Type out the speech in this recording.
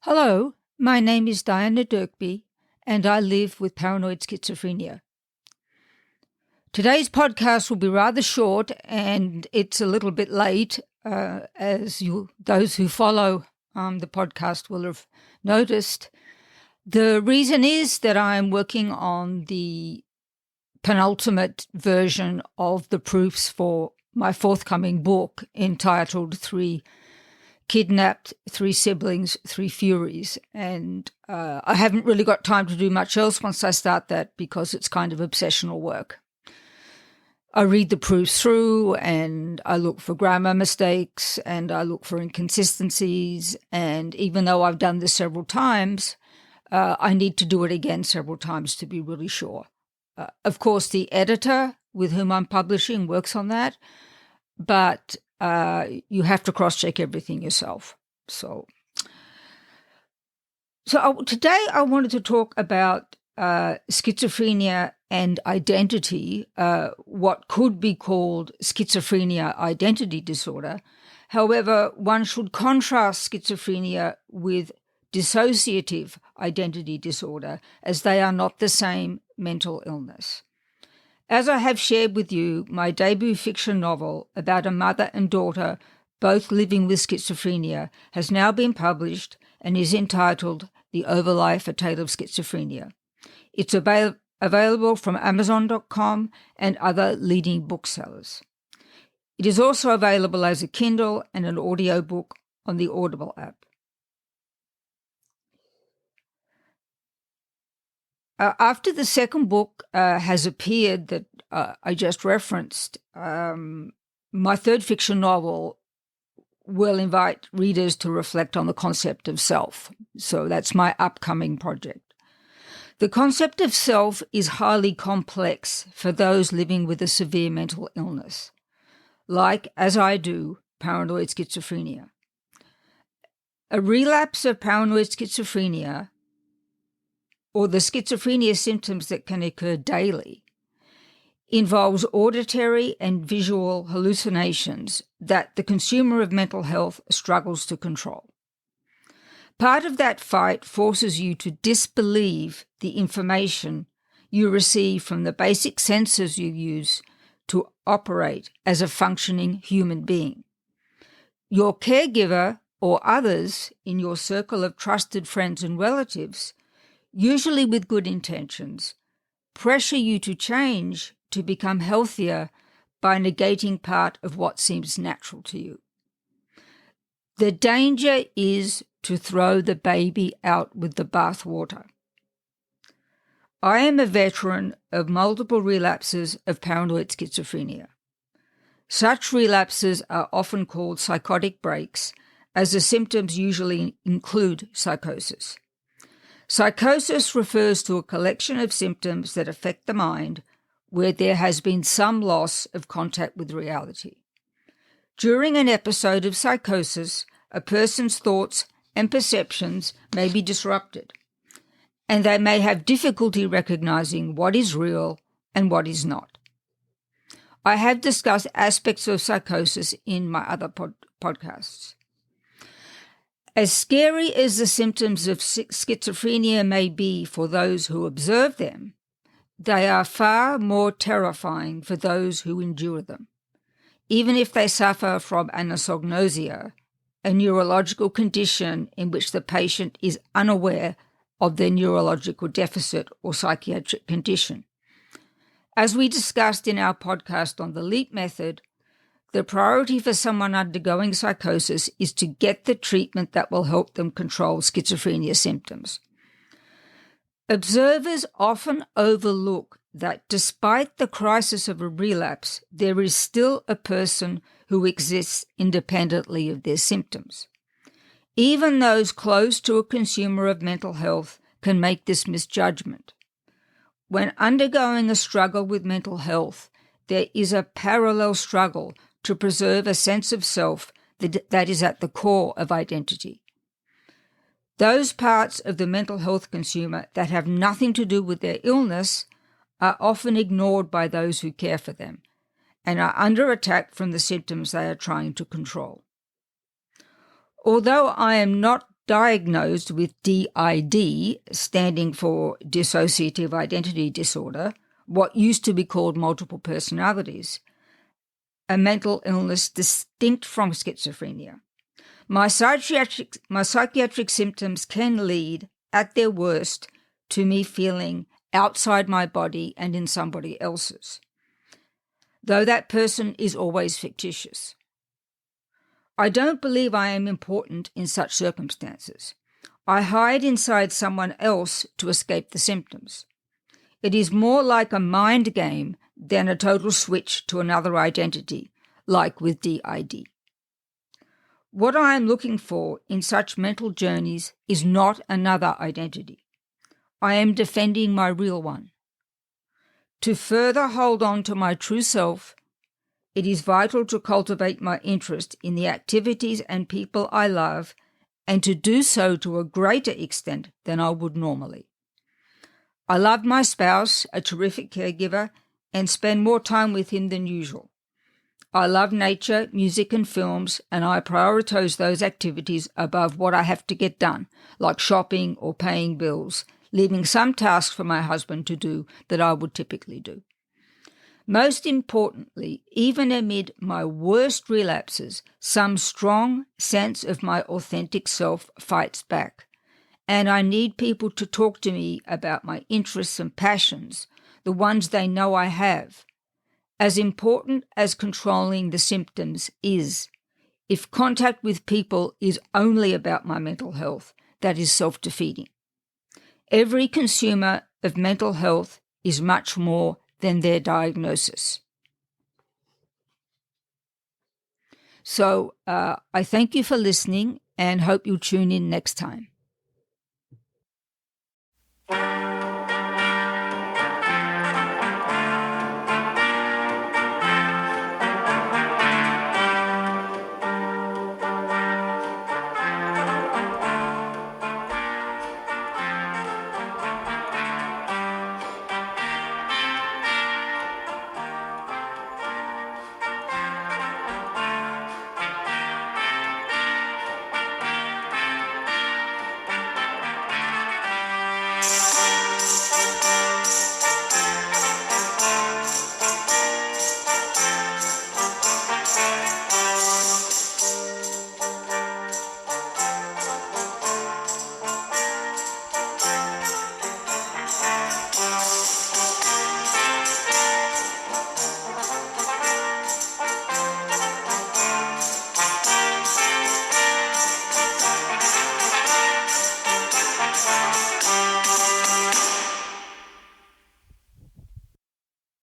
Hello, my name is Diana Dirkby, and I live with paranoid schizophrenia. Today's podcast will be rather short, and it's a little bit late, those who follow the podcast will have noticed. The reason is that I'm working on the penultimate version of the proofs for my forthcoming book entitled Three Kidnapped, Three Siblings, Three Furies. And I haven't really got time to do much else once I start that because it's kind of obsessional work. I read the proofs through and I look for grammar mistakes and I look for inconsistencies. And even though I've done this several times, I need to do it again several times to be really sure. Of course, the editor with whom I'm publishing works on that, but you have to cross-check everything yourself. So today I wanted to talk about schizophrenia and identity, what could be called schizophrenia identity disorder. However, one should contrast schizophrenia with dissociative identity disorder, as they are not the same mental illness. As I have shared with you, my debut fiction novel about a mother and daughter both living with schizophrenia has now been published and is entitled The Overlife, A Tale of Schizophrenia. It's available from Amazon.com and other leading booksellers. It is also available as a Kindle and an audiobook on the Audible app. After the second book has appeared that I just referenced, my third fiction novel will invite readers to reflect on the concept of self. So that's my upcoming project. The concept of self is highly complex for those living with a severe mental illness, like, as I do, paranoid schizophrenia. A relapse of paranoid schizophrenia, or the schizophrenia symptoms that can occur daily, involves auditory and visual hallucinations that the consumer of mental health struggles to control. Part of that fight forces you to disbelieve the information you receive from the basic senses you use to operate as a functioning human being. Your caregiver or others in your circle of trusted friends and relatives, usually with good intentions, pressure you to change to become healthier by negating part of what seems natural to you. The danger is to throw the baby out with the bathwater. I am a veteran of multiple relapses of paranoid schizophrenia. Such relapses are often called psychotic breaks, as the symptoms usually include psychosis. Psychosis refers to a collection of symptoms that affect the mind where there has been some loss of contact with reality. During an episode of psychosis, a person's thoughts and perceptions may be disrupted, and they may have difficulty recognizing what is real and what is not. I have discussed aspects of psychosis in my other podcasts. As scary as the symptoms of schizophrenia may be for those who observe them, they are far more terrifying for those who endure them, even if they suffer from anosognosia, a neurological condition in which the patient is unaware of their neurological deficit or psychiatric condition. As we discussed in our podcast on the LEAP method, the priority for someone undergoing psychosis is to get the treatment that will help them control schizophrenia symptoms. Observers often overlook that despite the crisis of a relapse, there is still a person who exists independently of their symptoms. Even those close to a consumer of mental health can make this misjudgment. When undergoing a struggle with mental health, there is a parallel struggle to preserve a sense of self that is at the core of identity. Those parts of the mental health consumer that have nothing to do with their illness are often ignored by those who care for them and are under attack from the symptoms they are trying to control. Although I am not diagnosed with DID, standing for dissociative identity disorder, what used to be called multiple personalities, a mental illness distinct from schizophrenia. My psychiatric symptoms can lead, at their worst, to me feeling outside my body and in somebody else's, though that person is always fictitious. I don't believe I am important in such circumstances. I hide inside someone else to escape the symptoms. It is more like a mind game than a total switch to another identity, like with DID. What I am looking for in such mental journeys is not another identity. I am defending my real one. To further hold on to my true self, it is vital to cultivate my interest in the activities and people I love, and to do so to a greater extent than I would normally. I love my spouse, a terrific caregiver, and spend more time with him than usual. I love nature, music, and films, and I prioritize those activities above what I have to get done, like shopping or paying bills, leaving some tasks for my husband to do that I would typically do. Most importantly, even amid my worst relapses, some strong sense of my authentic self fights back, and I need people to talk to me about my interests and passions, the ones they know I have. As important as controlling the symptoms is, if contact with people is only about my mental health, that is self-defeating. Every consumer of mental health is much more than their diagnosis. So I thank you for listening and hope you'll tune in next time.